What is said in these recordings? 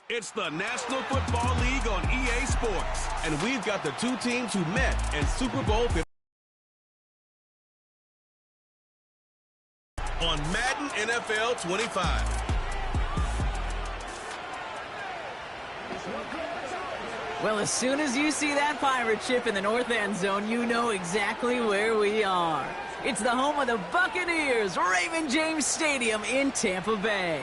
It's the National Football League on EA Sports. And we've got the two teams who met in Super Bowl 50 on Madden NFL 25. Well, as soon as you see that pirate ship in the north end zone, you know exactly where we are. It's the home of the Buccaneers, Raymond James Stadium in Tampa Bay.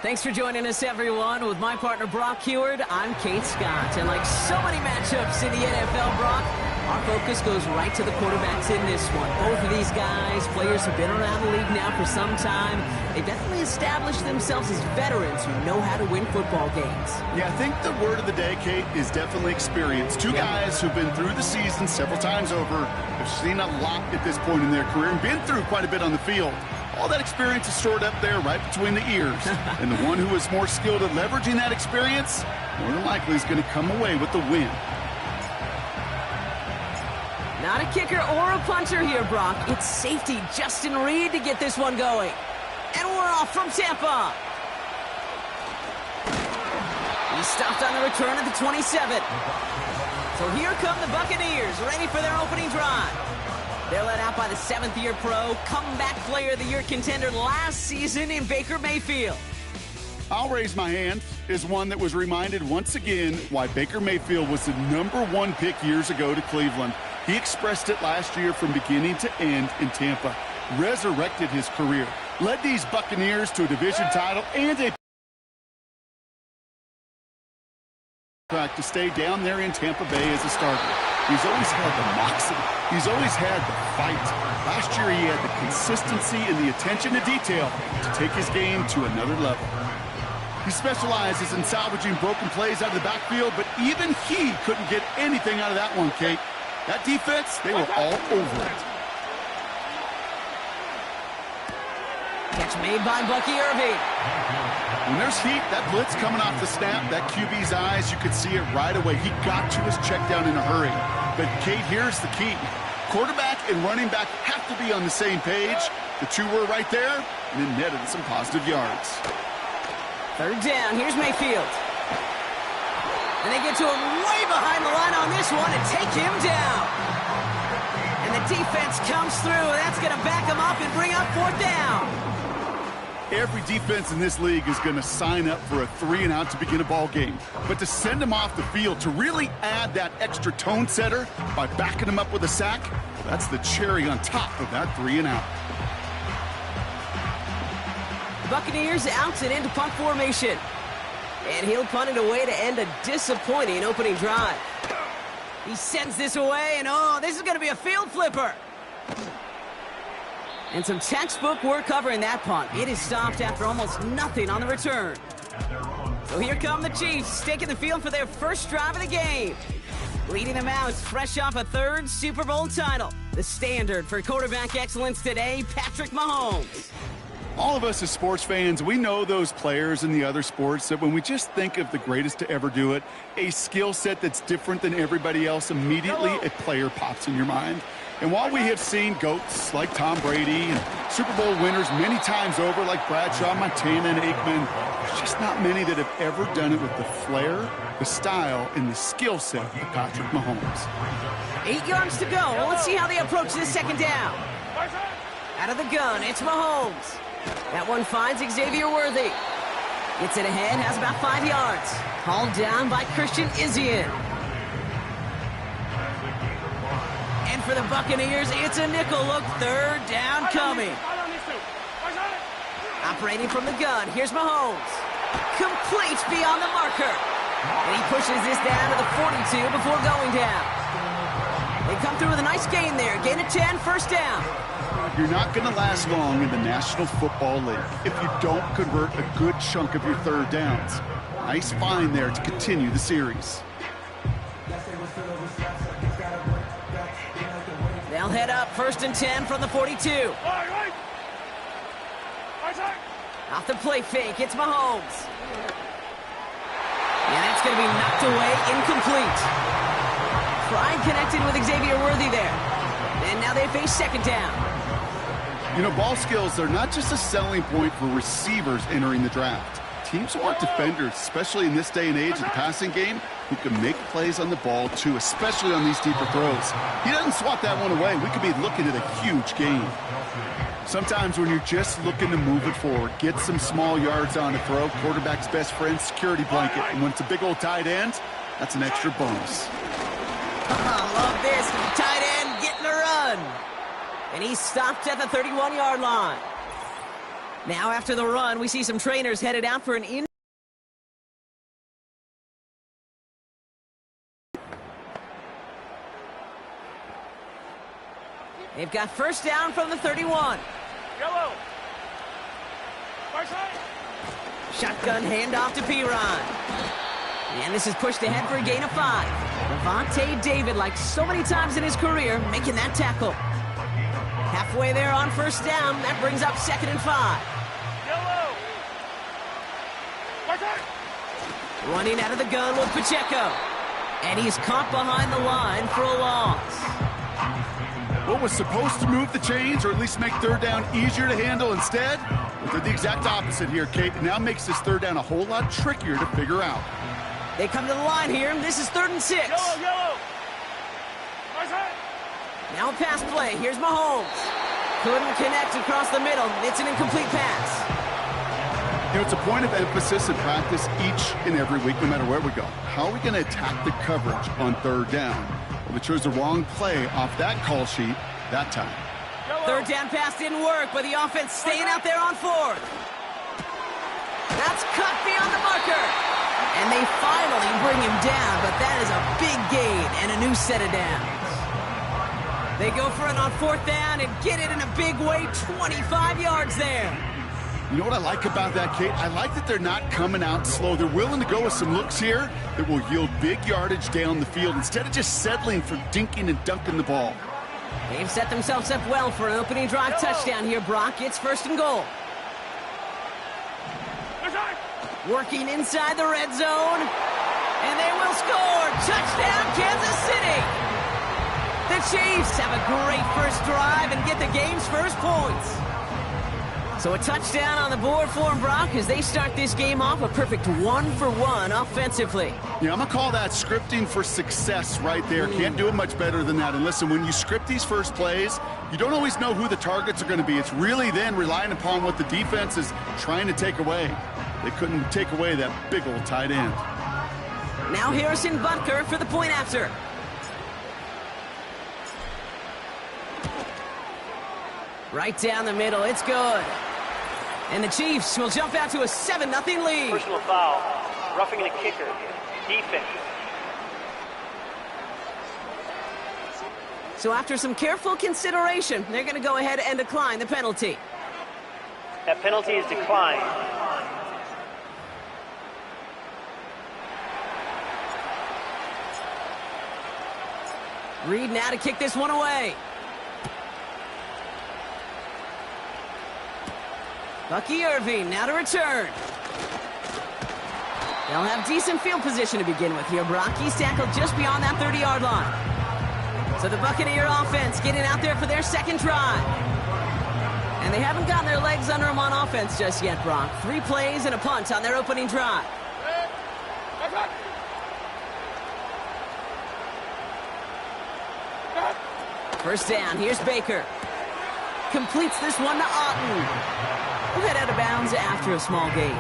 Thanks for joining us, everyone. With my partner, Brock Heward, I'm Kate Scott. And like so many matchups in the NFL, Brock, our focus goes right to the quarterbacks in this one. Both of these guys, players who've been around the league now for some time, they've definitely established themselves as veterans who know how to win football games. Yeah, I think the word of the day, Kate, is definitely experience. Two guys who've been through the season several times over, have seen a lot at this point in their career, and been through quite a bit on the field. All that experience is stored up there right between the ears. And the one who is more skilled at leveraging that experience, more than likely is going to come away with the win. Not a kicker or a punter here, Brock. It's safety Justin Reed to get this one going. And we're off from Tampa. He's stopped on the return at the 27. So here come the Buccaneers, ready for their opening drive. They're led out by the seventh-year pro, comeback player of the year contender last season in Baker Mayfield. I'll raise my hand as one that was reminded once again why Baker Mayfield was the #1 pick years ago to Cleveland. He expressed it last year from beginning to end in Tampa, resurrected his career, led these Buccaneers to a division title and a track to stay down there in Tampa Bay as a starter. He's always had the moxie. He's always had the fight. Last year he had the consistency and the attention to detail to take his game to another level. He specializes in salvaging broken plays out of the backfield, but even he couldn't get anything out of that one, Kate. That defense, they were all over it. Catch made by Bucky Irving. When there's heat, that blitz coming off the snap, that QB's eyes, you could see it right away. He got to his check down in a hurry. But, Kate, here's the key. Quarterback and running back have to be on the same page. The two were right there, and then netted some positive yards. Third down, here's Mayfield. And they get to him way behind the line on this one and take him down. And the defense comes through, and that's going to back him up and bring up fourth down. Every defense in this league is going to sign up for a 3-and-out to begin a ball game. But to send them off the field, to really add that extra tone setter by backing them up with a sack, that's the cherry on top of that 3-and-out. The Buccaneers out and into punt formation. And he'll punt it away to end a disappointing opening drive. He sends this away, and oh, this is going to be a field flipper. And some textbook work covering that punt. It is stopped after almost nothing on the return. So here come the Chiefs, taking the field for their first drive of the game. Leading them out, fresh off a third Super Bowl title. The standard for quarterback excellence today, Patrick Mahomes. All of us as sports fans, we know those players in the other sports that when we just think of the greatest to ever do it, a skill set that's different than everybody else, immediately a player pops in your mind. And while we have seen GOATs like Tom Brady and Super Bowl winners many times over like Bradshaw, Montana, and Aikman, there's just not many that have ever done it with the flair, the style, and the skill set of Patrick Mahomes. 8 yards to go. Well, let's see how they approach this second down. Out of the gun, it's Mahomes. That one finds Xavier Worthy. Gets it ahead, has about 5 yards. Called down by Christian Izien. And for the Buccaneers, it's a nickel look. Third down coming. Operating from the gun, here's Mahomes. Complete beyond the marker. And he pushes this down to the 42 before going down. They come through with a nice gain there. Gain of 10, first down. You're not going to last long in the National Football League if you don't convert a good chunk of your third downs. Nice find there to continue the series. They'll head up, first and 10 from the 42. Off the play fake, it's Mahomes. And that's going to be knocked away, incomplete. Pride connected with Xavier Worthy there. And now they face second down. You know, ball skills, they're not just a selling point for receivers entering the draft. Teams want defenders, especially in this day and age of the passing game, who can make plays on the ball, too, especially on these deeper throws. He doesn't swat that one away. We could be looking at a huge gain. Sometimes when you're just looking to move it forward, get some small yards on a throw, quarterback's best friend, security blanket. And when it's a big old tight end, that's an extra bonus. Oh, love this. Tight end getting a run. And he's stopped at the 31-yard line. Now after the run, we see some trainers headed out for an They've got first down from the 31. Yellow. Far side. Shotgun handoff to Piron. And this is pushed ahead for a gain of 5. Levante David, like so many times in his career, making that tackle. Halfway there on first down. That brings up 2nd and 5. Yellow. Far side. Running out of the gun with Pacheco. And he's caught behind the line for a loss. What was supposed to move the chains, or at least make third down easier to handle instead, we did the exact opposite here, Kate. It now makes this third down a whole lot trickier to figure out. They come to the line here. This is 3rd and 6. Yellow, yellow. Far side. Now a pass play. Here's Mahomes. Couldn't connect across the middle. It's an incomplete pass. You know, it's a point of emphasis in practice each and every week, no matter where we go. How are we going to attack the coverage on third down? Well, we chose the wrong play off that call sheet that time. Third down pass didn't work, but the offense staying out there on 4th. That's cut beyond the marker. And they finally bring him down, but that is a big gain and a new set of downs. They go for it on 4th down and get it in a big way, 25 yards there. You know what I like about that, Kate? I like that they're not coming out slow. They're willing to go with some looks here that will yield big yardage down the field instead of just settling for dinking and dunking the ball. They've set themselves up well for an opening drive touchdown here, Brock. It's 1st and goal. Working inside the red zone. And they will score. Touchdown, Kansas City. The Chiefs have a great first drive and get the game's first points. So a touchdown on the board for them, Brock, as they start this game off a perfect 1-for-1 offensively. Yeah, I'm going to call that scripting for success right there. Can't do it much better than that. And listen, when you script these first plays, you don't always know who the targets are going to be. It's really then relying upon what the defense is trying to take away. They couldn't take away that big old tight end. Now Harrison Butker for the point after. Right down the middle. It's good. And the Chiefs will jump out to a 7-0 lead. Personal foul. Roughing the kicker. Defense. So after some careful consideration, they're going to go ahead and decline the penalty. That penalty is declined. Reed now to kick this one away. Bucky Irving now to return. They'll have decent field position to begin with here. Brock, he's tackled just beyond that 30-yard line. So the Buccaneer offense getting out there for their second drive. And they haven't gotten their legs under them on offense just yet, Brock. 3 plays and a punt on their opening drive. First down, here's Baker. Completes this one to Otten. We'll head out of bounds after a small gain.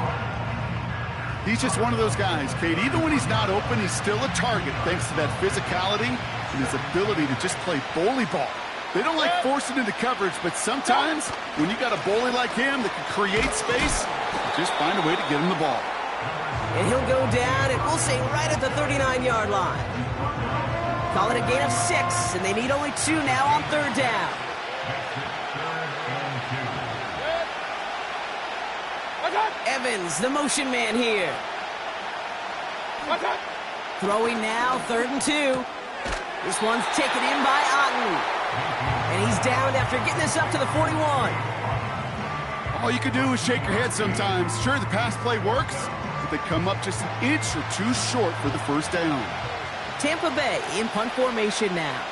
He's just one of those guys, Kate. Even when he's not open, he's still a target thanks to that physicality and his ability to just play bully ball. They don't like forcing into coverage, but sometimes when you got a bully like him that can create space, just find a way to get him the ball. And he'll go down, and we'll say right at the 39-yard line. Call it a gain of 6, and they need only 2 now on third down. Evans, the motion man here. Throwing now, 3rd and 2. This one's taken in by Otten. And he's down after getting this up to the 41. All you can do is shake your head sometimes. Sure, the pass play works, but they come up just an inch or 2 short for the first down. Tampa Bay in punt formation now.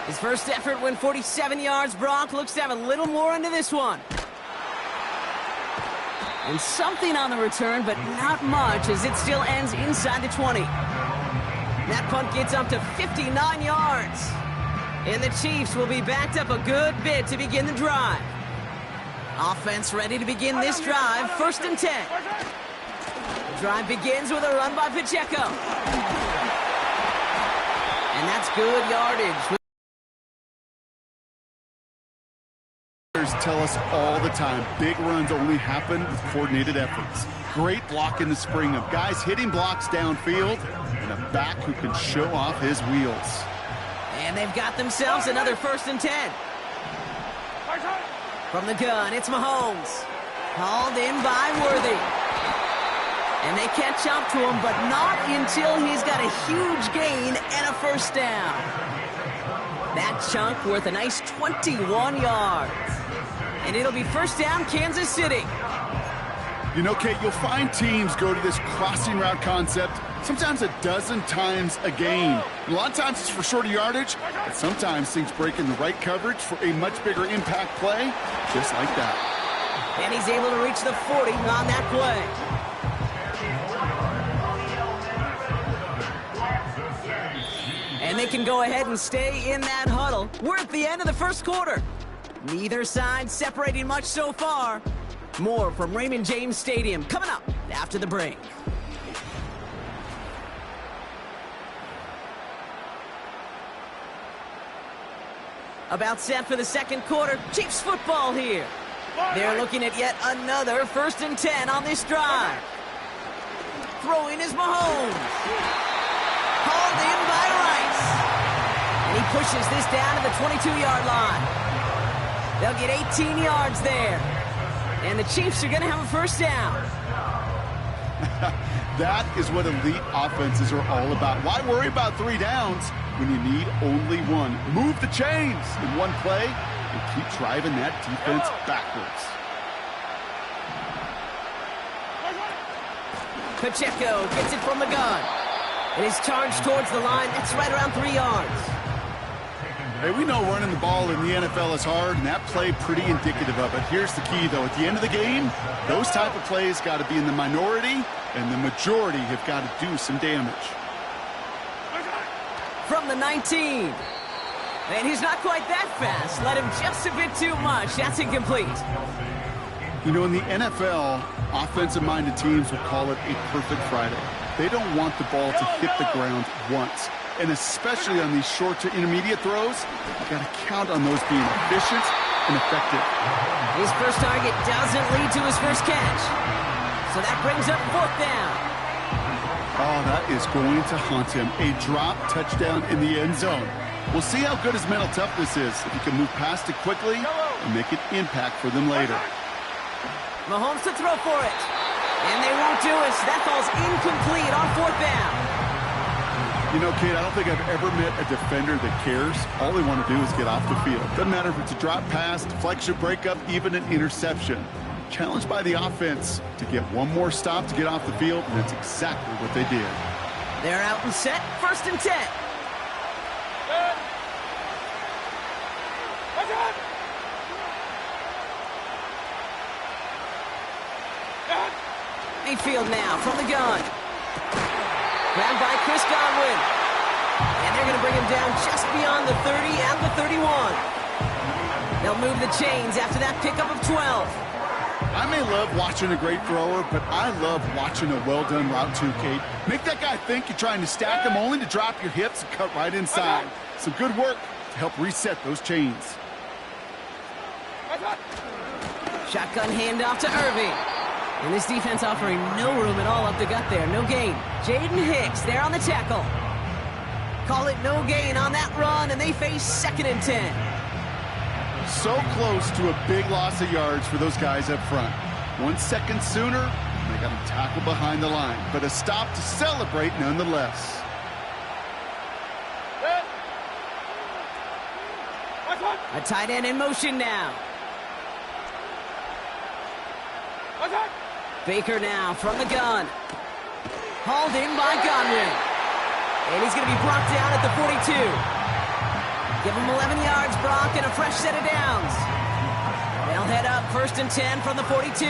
His first effort went 47 yards. Brock looks to have a little more into this one. And something on the return, but not much, as it still ends inside the 20. That punt gets up to 59 yards. And the Chiefs will be backed up a good bit to begin the drive. Offense ready to begin this drive, 1st and 10. The drive begins with a run by Pacheco. And that's good yardage. Tell us all the time, big runs only happen with coordinated efforts. Great block in the spring of guys hitting blocks downfield and a back who can show off his wheels. And they've got themselves another 1st and 10. From the gun, it's Mahomes. Hauled in by Worthy. And they catch up to him, but not until he's got a huge gain and a 1st down. That chunk worth a nice 21 yards. And it'll be 1st down, Kansas City. You know, Kate, you'll find teams go to this crossing route concept sometimes a dozen times a game. And a lot of times it's for shorter yardage, but sometimes things break in the right coverage for a much bigger impact play, just like that. And he's able to reach the 40 on that play. And they can go ahead and stay in that huddle. We're at the end of the 1st quarter. Neither side separating much so far. More from Raymond James Stadium coming up after the break. About set for the 2nd quarter. Chiefs football here. They're looking at yet another 1st and 10 on this drive. Throwing is Mahomes. Hauled in by Rice. And he pushes this down to the 22-yard line. They'll get 18 yards there. And the Chiefs are going to have a 1st down. That is what elite offenses are all about. Why worry about 3 downs when you need only 1? Move the chains in one play and keep driving that defense backwards. Pacheco gets it from the gun. And is charged towards the line. That's right around 3 yards. Hey, we know running the ball in the NFL is hard, and that play pretty indicative of it. Here's the key, though. At the end of the game, those type of plays got to be in the minority, and the majority have got to do some damage. From the 19. And he's not quite that fast. Let him just a bit too much. That's incomplete. You know, in the NFL, offensive-minded teams will call it a perfect Friday. They don't want the ball to hit the ground once. And especially on these short to intermediate throws, you've got to count on those being efficient and effective. His first target doesn't lead to his first catch. So that brings up 4th down. Oh, that is going to haunt him. A drop touchdown in the end zone. We'll see how good his mental toughness is if he can move past it quickly and make an impact for them later. Mahomes to throw for it. And they won't do it. So that falls incomplete on 4th down. You know, Kate, I don't think I've ever met a defender that cares. All they want to do is get off the field. Doesn't matter if it's a drop pass, deflection, breakup, even an interception. Challenged by the offense to get one more stop to get off the field, and that's exactly what they did. They're out and set. 1st and 10. Mayfield now from the gun. Grabbed by Chris Godwin. And they're going to bring him down just beyond the 30 and the 31. They'll move the chains after that pickup of 12. I may love watching a great thrower, but I love watching a well-done route too, Kate. Make that guy think you're trying to stack him only to drop your hips and cut right inside. Some good work to help reset those chains. Shotgun handoff to Irving. And this defense offering no room at all up the gut there. No gain. Jaden Hicks there on the tackle. Call it no gain on that run, and they face 2nd and 10. So close to a big loss of yards for those guys up front. 1 second sooner, they got to tackle behind the line. But a stop to celebrate nonetheless. A tight end in motion now. Baker now from the gun. Hauled in by Godwin. And he's going to be brought down at the 42. Give him 11 yards, Brock, and a fresh set of downs. They'll head up 1st and 10 from the 42.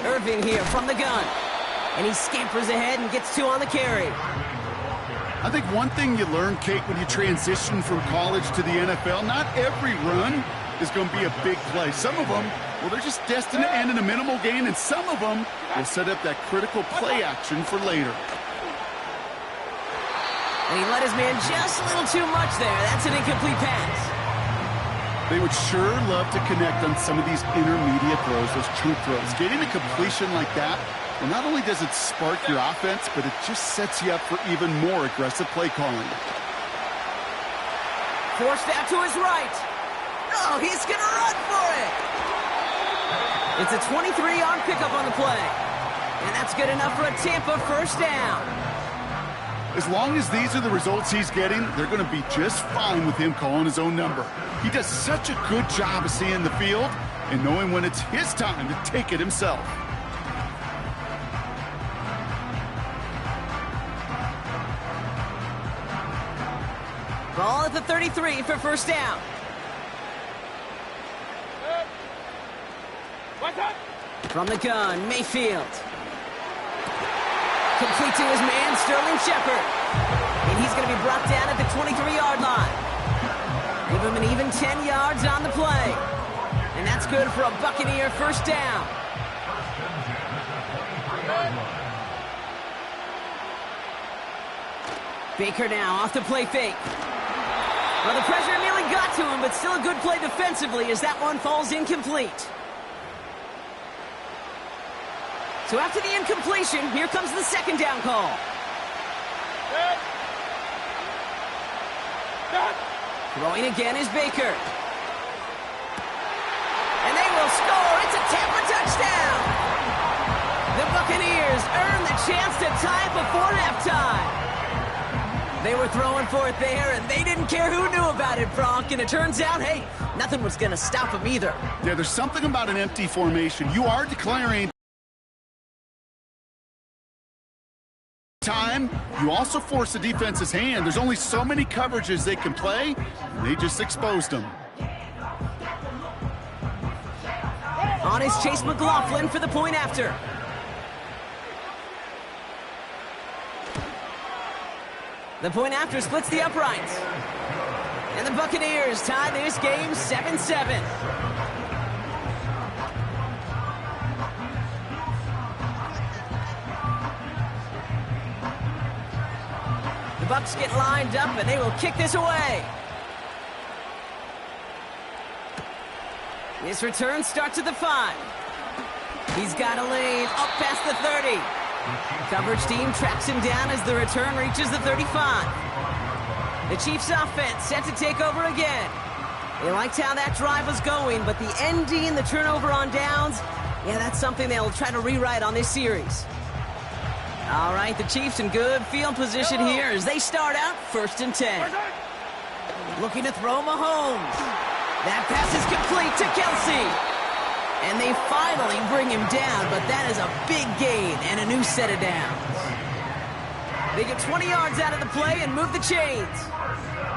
Irving here from the gun. And he scampers ahead and gets 2 on the carry. I think one thing you learn, Kate, when you transition from college to the NFL, not every run is going to be a big play. Some of them, well, they're just destined to end in a minimal gain, and some of them will set up that critical play action for later. And he let his man just a little too much there. That's an incomplete pass. They would sure love to connect on some of these intermediate throws, those true throws. Getting a completion like that, well, not only does it spark your offense, but it just sets you up for even more aggressive play calling. Forced out to his right. Oh, he's going to run for it. It's a 23-yard pickup on the play. And that's good enough for a Tampa first down. As long as these are the results he's getting, they're going to be just fine with him calling his own number. He does such a good job of seeing the field and knowing when it's his time to take it himself. Ball at the 33 for first down. From the gun, Mayfield. Complete to his man, Sterling Shepard. And he's going to be brought down at the 23-yard line. Give him an even 10 yards on the play. And that's good for a Buccaneer first down. Baker now off the play fake. Well, the pressure nearly got to him, but still a good play defensively as that one falls incomplete. So after the incompletion, here comes the second down call. Throwing again is Baker. And they will score. It's a Tampa touchdown. The Buccaneers earn the chance to tie before halftime. They were throwing for it there, and they didn't care who knew about it, Bronk. And it turns out, hey, nothing was going to stop them either. Yeah, there's something about an empty formation. You are declaring time. You also force the defense's hand. There's only so many coverages they can play, and they just exposed them. On is Chase McLaughlin for the point after. The point after splits the uprights. And the Buccaneers tie this game 7-7. The Bucs get lined up, and they will kick this away. This return starts at the 5. He's got a lane up past the 30. Coverage team tracks him down as the return reaches the 35. The Chiefs' offense set to take over again. They liked how that drive was going, but the ND and the turnover on downs, yeah, that's something they'll try to rewrite on this series. All right, the Chiefs in good field position here as they start out 1st and 10. Looking to throw Mahomes. That pass is complete to Kelsey. And they finally bring him down, but that is a big gain and a new set of downs. They get 20 yards out of the play and move the chains.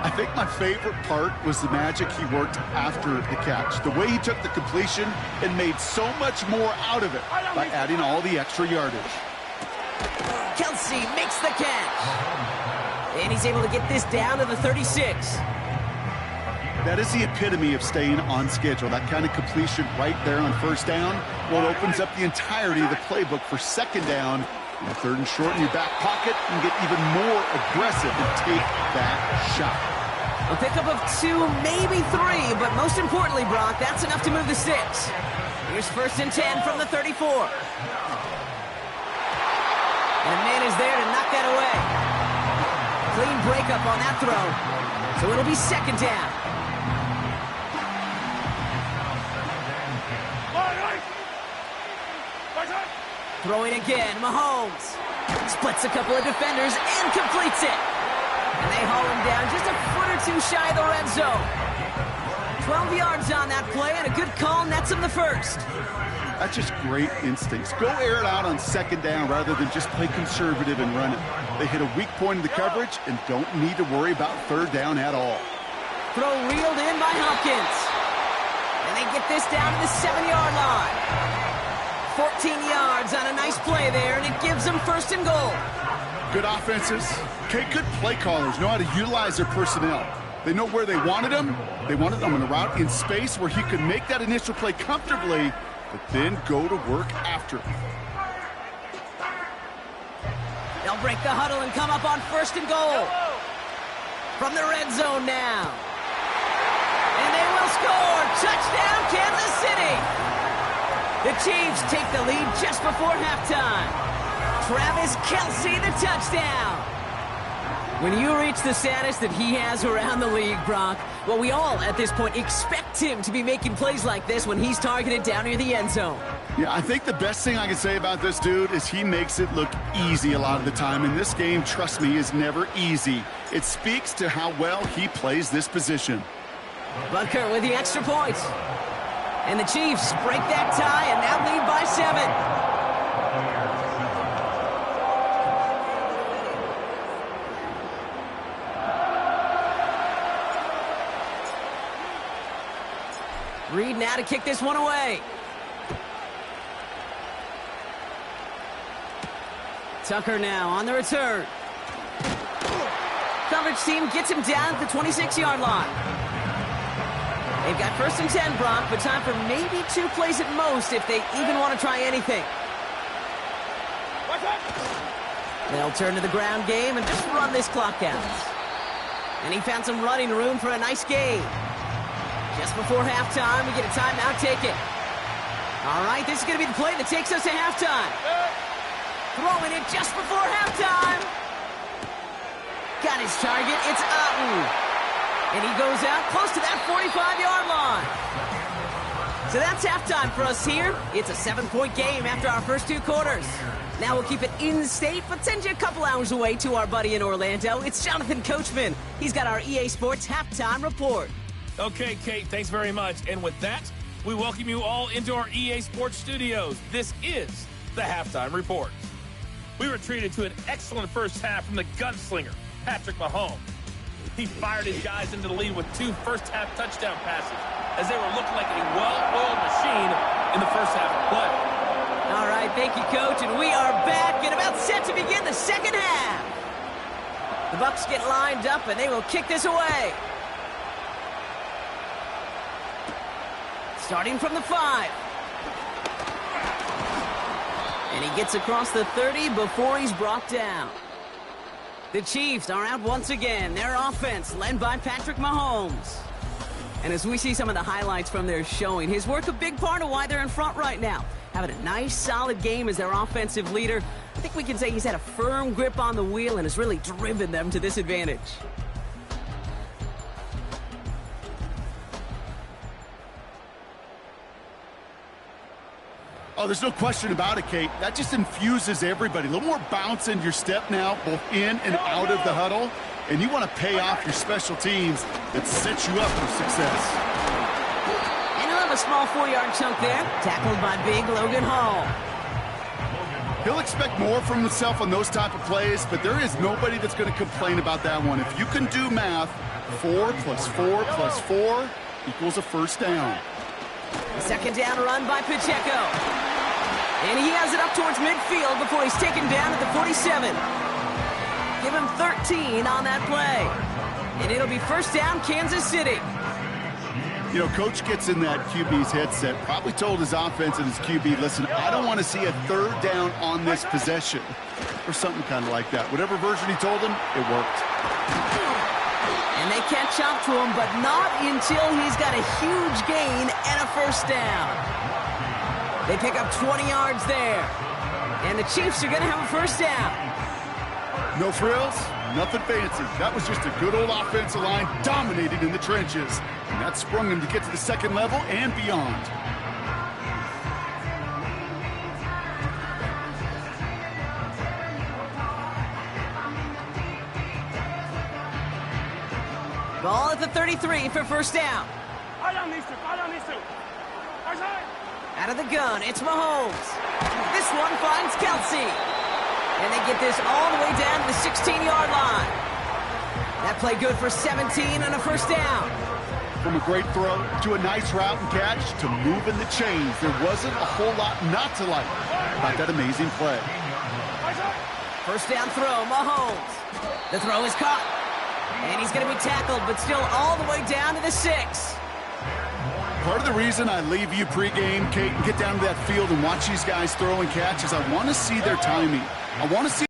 I think my favorite part was the magic he worked after the catch. The way he took the completion and made so much more out of it by adding all the extra yardage. Kelsey makes the catch. And he's able to get this down to the 36. That is the epitome of staying on schedule. That kind of completion right there on first down, well, it opens up the entirety of the playbook for second down. And 3rd and short in your back pocket, and get even more aggressive and take that shot. A pickup of 2, maybe 3, but most importantly, Brock, that's enough to move the 6. Here's 1st and 10 from the 34. And a man is there to knock that away. Clean breakup on that throw. So it'll be second down. Throwing again, Mahomes. Splits a couple of defenders and completes it. And they haul him down just a foot or 2 shy of the red zone. 12 yards on that play, and a good call nets him the first. That's just great instincts. Go air it out on second down rather than just play conservative and run it. They hit a weak point in the coverage and don't need to worry about third down at all. Throw reeled in by Hopkins. And they get this down to the 7-yard line. 14 yards on a nice play there, and it gives them first and goal. Good offenses. Okay, good play callers know how to utilize their personnel. They know where they wanted him. They wanted him on a route in space where he could make that initial play comfortably, but then go to work after. They'll break the huddle and come up on first and goal. From the red zone now. And they will score. Touchdown, Kansas City. The Chiefs take the lead just before halftime. Travis Kelce, the touchdown. When you reach the status that he has around the league, Brock, well, we all at this point expect him to be making plays like this when he's targeted down near the end zone. Yeah, I think the best thing I can say about this dude is he makes it look easy a lot of the time. And this game, trust me, is never easy. It speaks to how well he plays this position. Butker with the extra point. And the Chiefs break that tie and now lead by 7. Reed now to kick this one away. Tucker now on the return. Coverage team gets him down at the 26-yard line. They've got first and 10, Brock, but time for maybe 2 plays at most if they even want to try anything. They'll turn to the ground game and just run this clock out. And he found some running room for a nice gain. Just before halftime, we get a timeout taken. All right, this is going to be the play that takes us to halftime. Throwing it just before halftime. Got his target. It's Otten. And he goes out close to that 45-yard line. So that's halftime for us here. It's a 7-point game after our first 2 quarters. Now we'll keep it in-state, but send you a couple hours away to our buddy in Orlando. It's Jonathan Coachman. He's got our EA Sports Halftime Report. Okay, Kate, thanks very much. And with that, we welcome you all into our EA Sports studios. This is the Halftime Report. We were treated to an excellent first half from the gunslinger, Patrick Mahomes. He fired his guys into the lead with 2 first-half touchdown passes as they were looking like a well-oiled machine in the first half of play. All right, thank you, Coach, and we are back and about set to begin the second half. The Bucs get lined up, and they will kick this away. Starting from the 5. And he gets across the 30 before he's brought down. The Chiefs are out once again. Their offense led by Patrick Mahomes. And as we see some of the highlights from their showing, his work a big part of why they're in front right now. Having a nice, solid game as their offensive leader. I think we can say he's had a firm grip on the wheel and has really driven them to this advantage. Oh, there's no question about it, Kate. That just infuses everybody. A little more bounce in your step now, both in and out of the huddle. And you want to pay off your special teams that set you up for success. And he'll have a small 4-yard chunk there, tackled by big Logan Hall. He'll expect more from himself on those type of plays, but there is nobody that's going to complain about that one. If you can do math, 4 plus 4 plus 4 equals a first down. A second down run by Pacheco. And he has it up towards midfield before he's taken down at the 47. Give him 13 on that play. And it'll be first down, Kansas City. You know, Coach gets in that QB's headset, probably told his offense and his QB, listen, I don't want to see a third down on this possession. Or something kind of like that. Whatever version he told him, it worked. And they catch up to him, but not until he's got a huge gain and a first down. They pick up 20 yards there. And the Chiefs are going to have a first down. No frills, nothing fancy. That was just a good old offensive line dominating in the trenches. And that sprung him to get to the second level and beyond. Ball at the 33 for first down. Out of the gun, it's Mahomes. This one finds Kelce. And they get this all the way down to the 16-yard line. That play good for 17 and a first down. From a great throw to a nice route and catch to moving the chains. There wasn't a whole lot not to like about that amazing play. First down throw, Mahomes. The throw is caught. And he's going to be tackled, but still all the way down to the 6. Part of the reason I leave you pregame, Kate, and get down to that field and watch these guys throw and catch is I want to see their timing. I want to see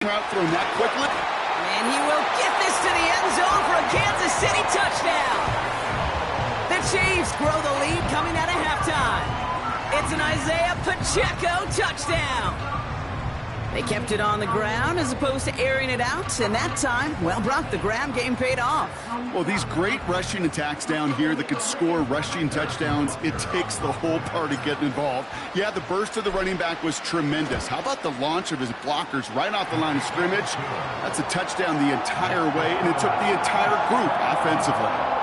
route thrown that quickly. And he will get this to the end zone for a Kansas City touchdown. The Chiefs grow the lead coming out of halftime. It's an Isaiah Pacheco touchdown. They kept it on the ground as opposed to airing it out, and that time, well, Brock, the ground game paid off. Well, these great rushing attacks down here that could score rushing touchdowns, it takes the whole party getting involved. Yeah, the burst of the running back was tremendous. How about the launch of his blockers right off the line of scrimmage? That's a touchdown the entire way, and it took the entire group offensively.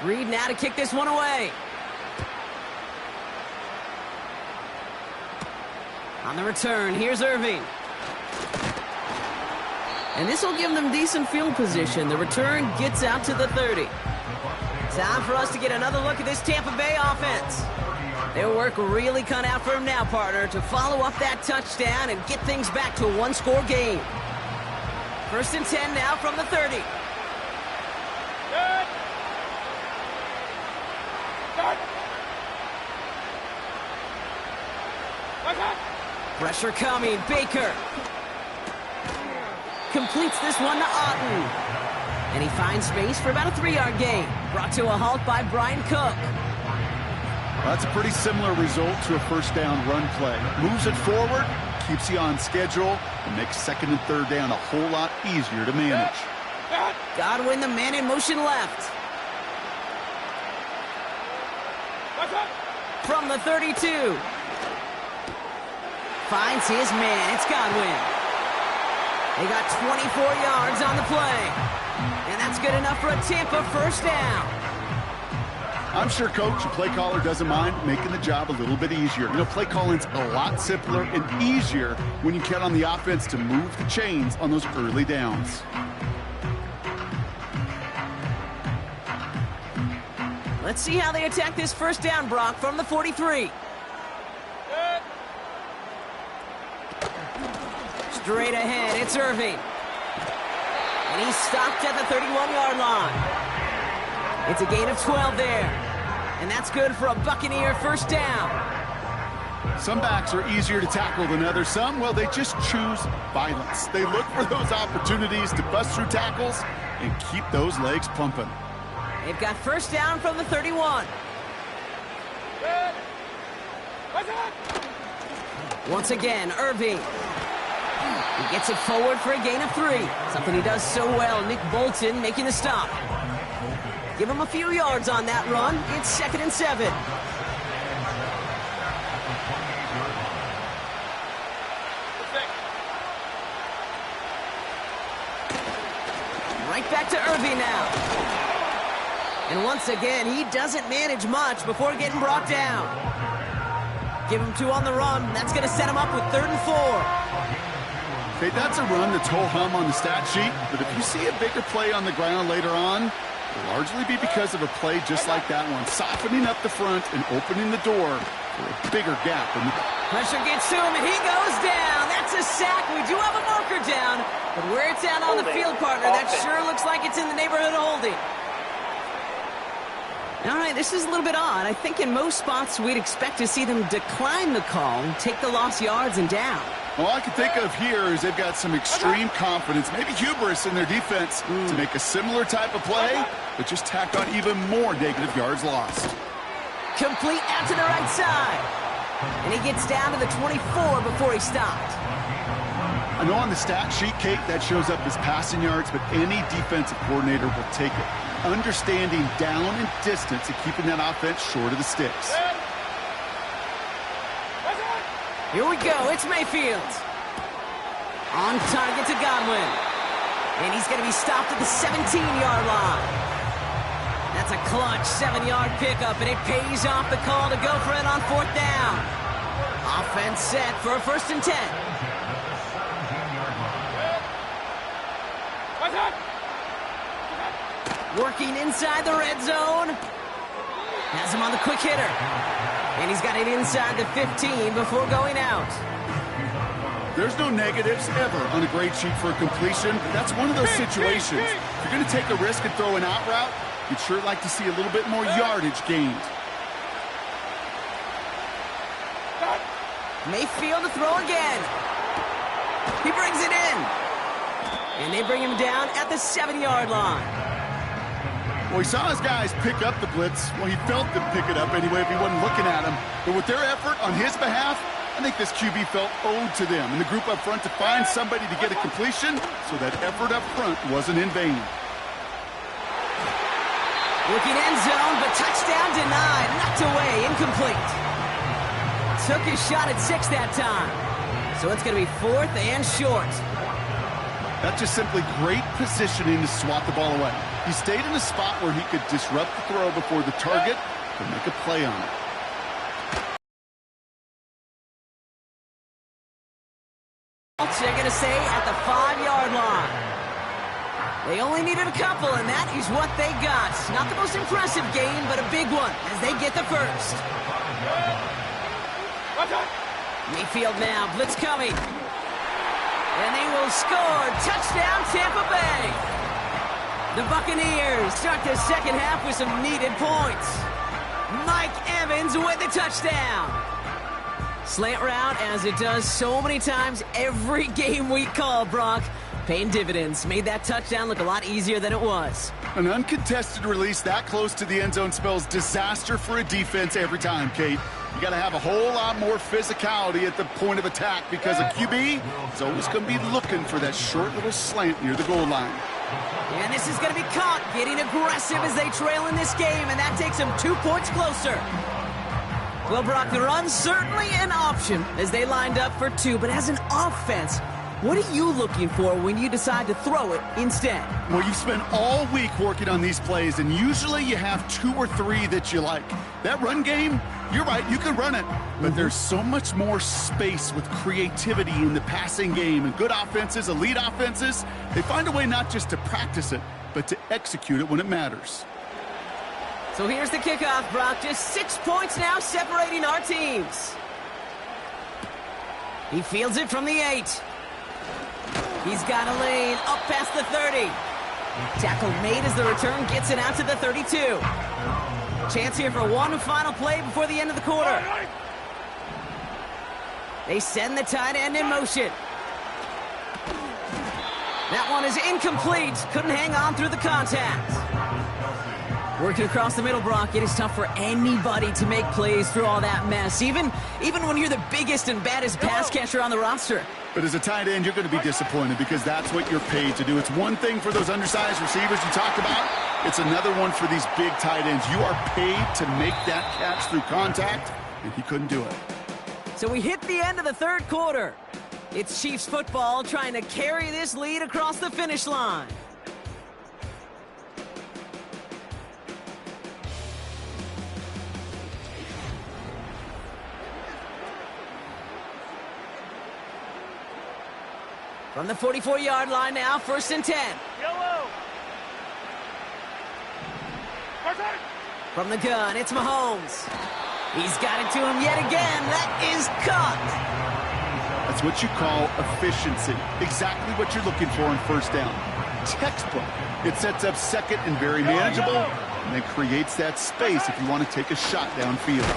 Reed now to kick this one away. On the return, here's Irving. And this will give them decent field position. The return gets out to the 30. Time for us to get another look at this Tampa Bay offense. Their work really cut out for them now, partner, to follow up that touchdown and get things back to a one-score game. 1st and 10 now from the 30. Pressure coming. Baker completes this one to Otten. And he finds space for about a 3-yard gain. Brought to a halt by Brian Cook. That's a pretty similar result to a first down run play. Moves it forward, keeps you on schedule, and makes 2nd and 3rd down a whole lot easier to manage. Godwin, the man in motion left. From the 32. Finds his man. It's Godwin. They got 24 yards on the play. And that's good enough for a Tampa first down. I'm sure coach and play caller doesn't mind making the job a little bit easier. You know, play calling's a lot simpler and easier when you count on the offense to move the chains on those early downs. Let's see how they attack this first down, Brock, from the 43. Straight ahead, it's Irving. And he's stopped at the 31-yard line. It's a gain of 12 there. And that's good for a Buccaneer first down. Some backs are easier to tackle than others. Some, well, they just choose violence. They look for those opportunities to bust through tackles and keep those legs pumping. They've got first down from the 31. Once again, Irving. He gets it forward for a gain of 3. Something he does so well. Nick Bolton making the stop. Give him a few yards on that run. It's 2nd and 7. Right back to Irving now. And once again, he doesn't manage much before getting brought down. Give him 2 on the run. That's going to set him up with 3rd and 4. Okay, that's a run that's whole hum on the stat sheet, but if you see a bigger play on the ground later on, it'll largely be because of a play just like that one, softening up the front and opening the door for a bigger gap. Pressure gets to him, and he goes down. That's a sack. We do have a marker down, but where it's at on the field, partner, that sure looks like it's in the neighborhood of holding. All right, this is a little bit odd. I think in most spots we'd expect to see them decline the call, take the lost yards and down. All I can think of here is they've got some extreme confidence, maybe hubris in their defense to make a similar type of play, but just tack on even more negative yards lost. Complete out to the right side. And he gets down to the 24 before he stopped. I know on the stat sheet, Kate, that shows up as passing yards, but any defensive coordinator will take it. Understanding down and distance and keeping that offense short of the sticks. Here we go. It's Mayfield. On target to Godwin. And he's going to be stopped at the 17-yard line. That's That's a clutch 7-yard pickup, and it pays off the call to go for it on 4th down. Offense set for a 1st and 10. Working inside the red zone. Has him on the quick hitter. And he's got it inside the 15 before going out. There's no negatives ever on a grade sheet for a completion. That's one of those situations. If you're going to take a risk and throw an out route, you'd sure like to see a little bit more yardage gained. Mayfield to throw again. He brings it in. And they bring him down at the 7-yard line. Well, he saw his guys pick up the blitz. Well, he felt them pick it up anyway if he wasn't looking at him. But with their effort on his behalf, I think this QB felt owed to them and the group up front to find somebody to get a completion, so that effort up front wasn't in vain. Looking end zone, but touchdown denied. Knocked away, incomplete. Took his shot at 6 that time. So it's going to be 4th and short. That's just simply great positioning to swat the ball away. He stayed in a spot where he could disrupt the throw before the target could make a play on it. They're going to say at the 5-yard line. They only needed a couple, and that is what they got. Not the most impressive game, but a big one as they get the first. Mayfield now, blitz coming. And they will score. Touchdown, Tampa Bay. The Buccaneers start the second half with some needed points. Mike Evans with the touchdown. Slant route, as it does so many times every game we call, Brock. Paying dividends. Made that touchdown look a lot easier than it was. An uncontested release that close to the end zone spells disaster for a defense every time, Kate. You got to have a whole lot more physicality at the point of attack because a QB is always going to be looking for that short little slant near the goal line. And this is going to be caught, getting aggressive as they trail in this game, and that takes them 2 points closer. Well, Brock, the run's certainly an option as they lined up for 2, but as an offense, what are you looking for when you decide to throw it instead? Well, you've spent all week working on these plays, and usually you have 2 or 3 that you like. That run game, you're right, you can run it, but there's so much more space with creativity in the passing game, and good offenses, elite offenses, they find a way not just to practice it, but to execute it when it matters. So here's the kickoff, Brock. Just 6 points now separating our teams. He fields it from the 8. He's got a lane up past the 30. Tackle made as the return gets it out to the 32. Chance here for one final play before the end of the quarter. They send the tight end in motion. That one is incomplete. Couldn't hang on through the contact. Working across the middle, Brock, it is tough for anybody to make plays through all that mess, even when you're the biggest and baddest pass catcher on the roster. But as a tight end, you're going to be disappointed because that's what you're paid to do. It's one thing for those undersized receivers you talked about. It's another one for these big tight ends. You are paid to make that catch through contact, and he couldn't do it. So we hit the end of the third quarter. It's Chiefs football trying to carry this lead across the finish line. From the 44-yard line now, 1st and 10. Yellow. From the gun, it's Mahomes. He's got it to him yet again. That is caught. That's what you call efficiency. Exactly what you're looking for on 1st down. Textbook. It sets up second and very manageable, and then creates that space if you want to take a shot downfield.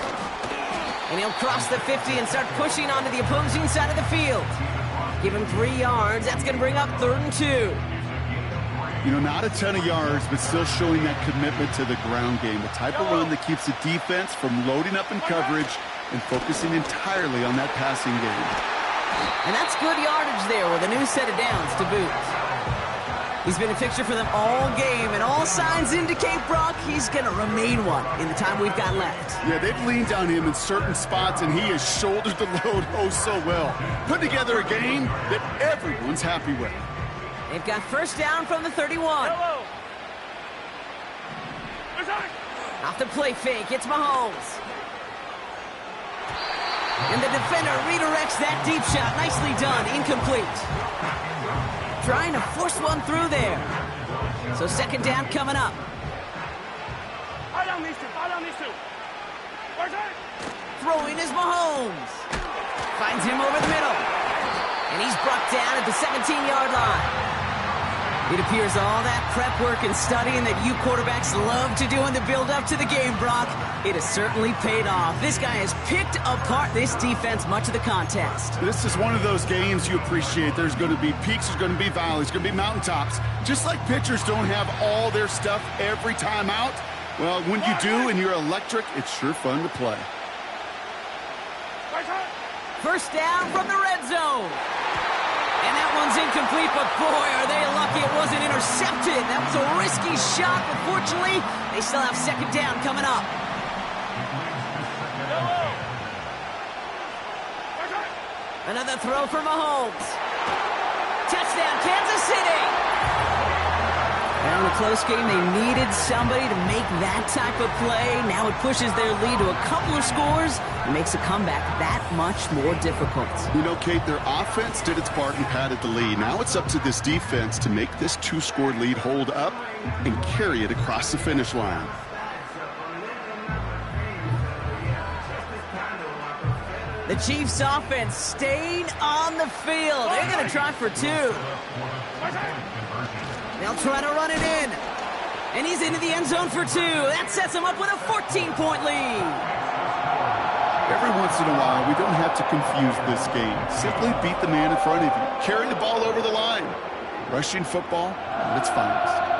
And he'll cross the 50 and start pushing onto the opposing side of the field. Give him 3 yards. That's going to bring up 3rd and 2. You know, not a ton of yards, but still showing that commitment to the ground game. The type of run that keeps the defense from loading up in coverage and focusing entirely on that passing game. And that's good yardage there with a new set of downs to boot. He's been a fixture for them all game, and all signs indicate, Brock, he's going to remain one in the time we've got left. Yeah, they've leaned on him in certain spots, and he has shouldered the load oh so well. Put together a game that everyone's happy with. They've got 1st down from the 31. Yellow. Off the play fake, it's Mahomes. And the defender redirects that deep shot. Nicely done, incomplete. Trying to force one through there. So second down coming up. Fire down these two. Fire down these two. Where's it? Throwing is Mahomes. Finds him over the middle. And he's brought down at the 17-yard line. It appears all that prep work and studying that you quarterbacks love to do in the build-up to the game, Brock, it has certainly paid off. This guy has picked apart this defense much of the contest. This is one of those games you appreciate. There's going to be peaks, there's going to be valleys, there's going to be mountaintops. Just like pitchers don't have all their stuff every time out, well, when you do and you're electric, it's sure fun to play. First down from the red zone. And that one's incomplete, but boy, are they lucky it wasn't intercepted. That was a risky shot, but fortunately, they still have second down coming up. Another throw for Mahomes. Touchdown, Kansas City. Now in a close game, they needed somebody to make that type of play. Now it pushes their lead to a couple of scores and makes a comeback that much more difficult. You know, Kate, their offense did its part and padded the lead. Now it's up to this defense to make this two-score lead hold up and carry it across the finish line. The Chiefs' offense staying on the field. They're going to try for two. They'll try to run it in. And he's into the end zone for two. That sets him up with a 14-point lead. Every once in a while, we don't have to confuse this game. Simply beat the man in front of you. Carry the ball over the line. Rushing football at its finest.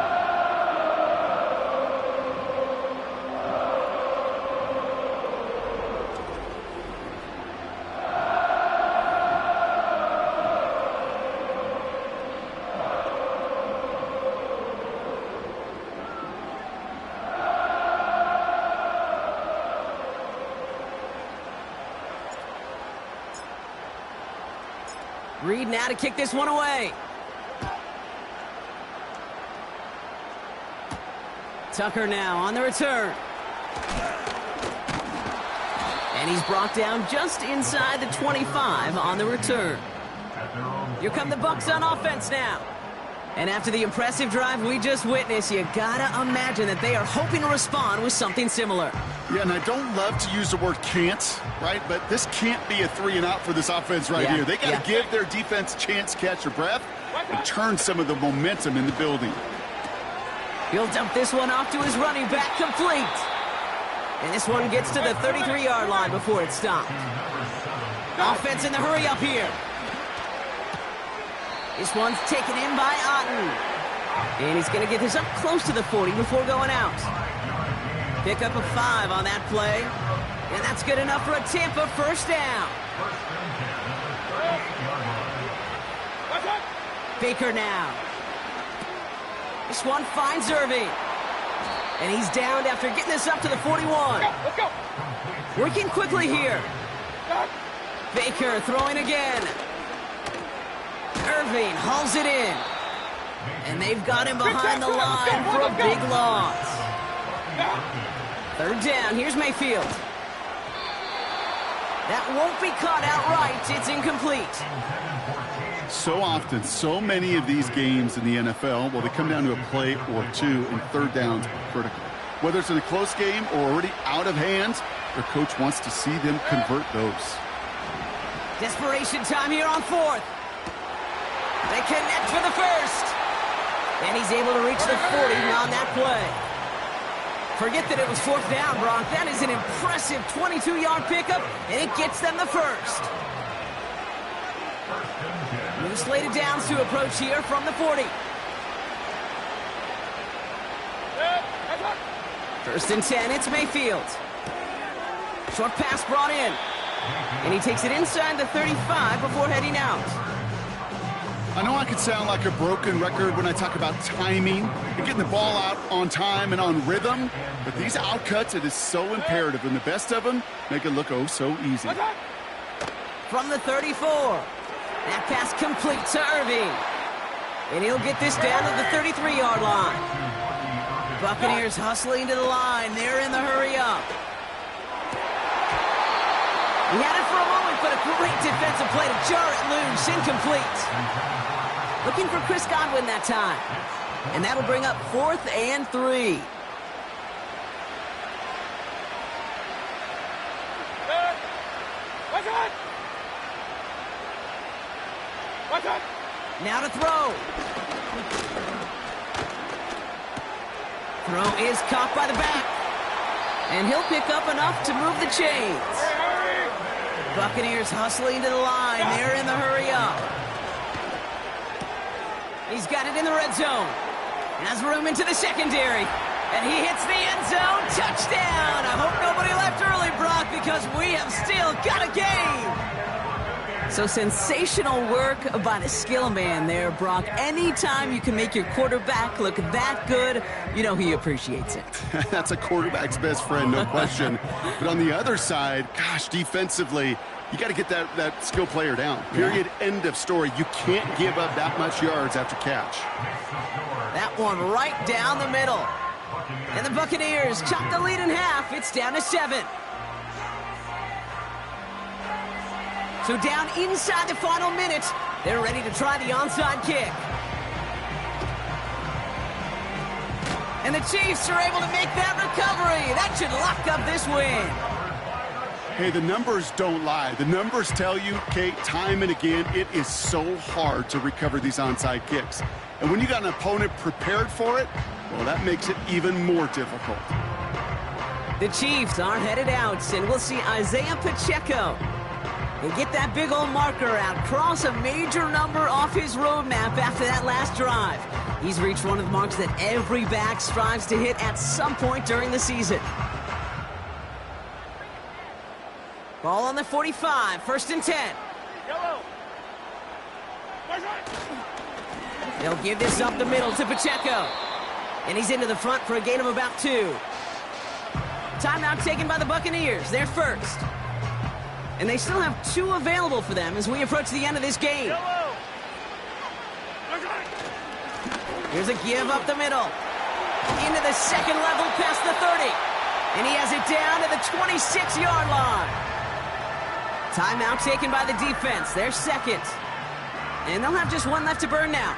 Reed now to kick this one away. Tucker now on the return. And he's brought down just inside the 25 on the return. Here come the Bucs on offense now. And after the impressive drive we just witnessed, you gotta imagine that they are hoping to respond with something similar. Yeah, and I don't love to use the word can't, right? But this can't be a 3-and-out for this offense right here. They got to give their defense a chance to catch their breath and turn some of the momentum in the building. He'll dump this one off to his running back, complete. And this one gets to the 33-yard line before it's stopped. Offense in the hurry up here. This one's taken in by Otten. And he's going to get this up close to the 40 before going out. Pick up a 5 on that play. And that's good enough for a Tampa first down. Baker now. This one finds Irving. And he's downed after getting this up to the 41. Let's go. Working quickly here. Baker throwing again. Irving hauls it in. And they've got him behind the line for a big loss. Third down, here's Mayfield. That won't be caught outright, it's incomplete. So often, so many of these games in the NFL, well, they come down to a play or two, and third downs are critical. Whether it's in a close game or already out of hand, their coach wants to see them convert those. Desperation time here on fourth. They connect for the first. And he's able to reach the 40 on that play. Forget that it was fourth down, Brock. That is an impressive 22-yard pickup, and it gets them the first. New slated downs to approach here from the 40. First and 10, it's Mayfield. Short pass brought in. And he takes it inside the 35 before heading out. I know I could sound like a broken record when I talk about timing and getting the ball out on time and on rhythm, but these outcuts, it is so imperative, and the best of them make it look oh so easy. From the 34, that pass complete to Irving. And he'll get this down to the 33-yard line. Buccaneers hustling to the line. They're in the hurry up. He had it for a moment, but a great defensive play to jar it loose. Incomplete. Looking for Chris Godwin that time. And that'll bring up 4th and 3. Now to throw. Throw is caught by the back. And he'll pick up enough to move the chains. Buccaneers hustling to the line. They're in the hurry up. He's got it in the red zone. Has room into the secondary. And he hits the end zone. Touchdown! I hope nobody left early, Brock, because we have still got a game. So sensational work by the skill man there, Brock. Anytime you can make your quarterback look that good, you know he appreciates it. That's a quarterback's best friend, no question. But on the other side, gosh, defensively, you got to get that skill player down. Period. Yeah. End of story. You can't give up that much yards after catch. That one right down the middle. And the Buccaneers chop the lead in half. It's down to 7. So down inside the final minute, they're ready to try the onside kick. And the Chiefs are able to make that recovery. That should lock up this win. Hey, the numbers don't lie. The numbers tell you, Kate, time and again, it is so hard to recover these onside kicks. And when you got an opponent prepared for it, well, that makes it even more difficult. The Chiefs are headed out, and we'll see Isaiah Pacheco. He'll get that big old marker out, cross a major number off his roadmap after that last drive. He's reached one of the marks that every back strives to hit at some point during the season. Ball on the 45, 1st and 10. They'll give this up the middle to Pacheco. And he's into the front for a gain of about 2. Timeout taken by the Buccaneers, their first. And they still have 2 available for them as we approach the end of this game. Here's a give up the middle. Into the second level past the 30. And he has it down to the 26-yard line. Timeout taken by the defense, their second. And they'll have just 1 left to burn now.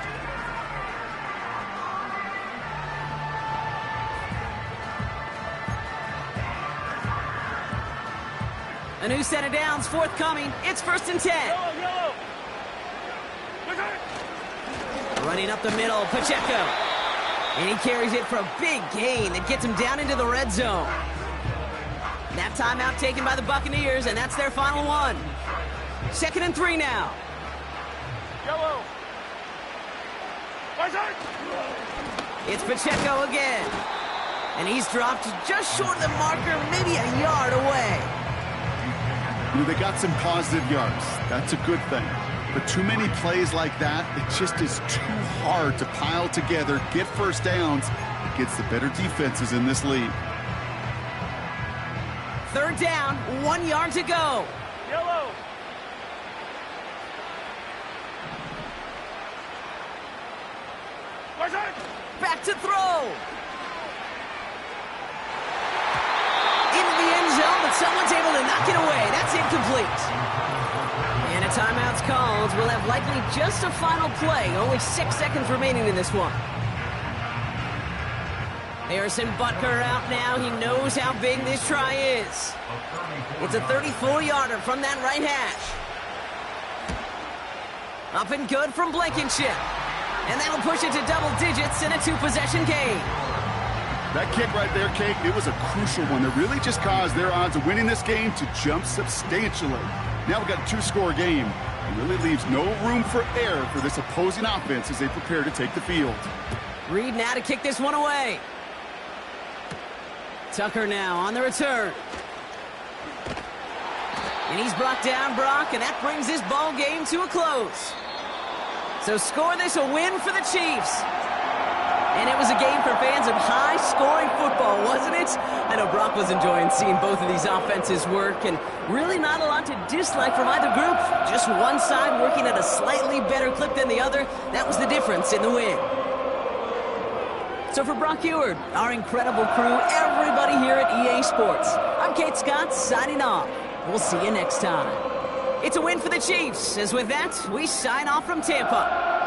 A new set of downs forthcoming. It's 1st and 10. Running up the middle, Pacheco. And he carries it for a big gain that gets him down into the red zone. That timeout taken by the Buccaneers, and that's their final one. 2nd and 3 now. It's Pacheco again. And he's dropped just short of the marker, maybe a yard away. They got some positive yards. That's a good thing. But too many plays like that, it just is too hard to pile together, get first downs against the better defenses in this league. 3rd down, 1 yard to go. Yellow. Back to throw. Into the end zone, but someone's able to knock it away. That's incomplete. And a timeout's called. We'll have likely just a final play. Only 6 seconds remaining in this one. Harrison Butker out now. He knows how big this try is. It's a 34-yarder from that right hash. Up and good from Blankenship. And that'll push it to double digits in a 2-possession game. That kick right there, Kate, it was a crucial one that really just caused their odds of winning this game to jump substantially. Now we've got a 2-score game. It really leaves no room for error for this opposing offense as they prepare to take the field. Reed now to kick this one away. Tucker now on the return. And he's brought down, Brock, and that brings this ball game to a close. So score this a win for the Chiefs. And it was a game for fans of high-scoring football, wasn't it? I know Brock was enjoying seeing both of these offenses work, and really not a lot to dislike from either group. Just one side working at a slightly better clip than the other. That was the difference in the win. So for Brock Eward, our incredible crew, everybody here at EA Sports, I'm Kate Scott signing off. We'll see you next time. It's a win for the Chiefs, as with that, we sign off from Tampa.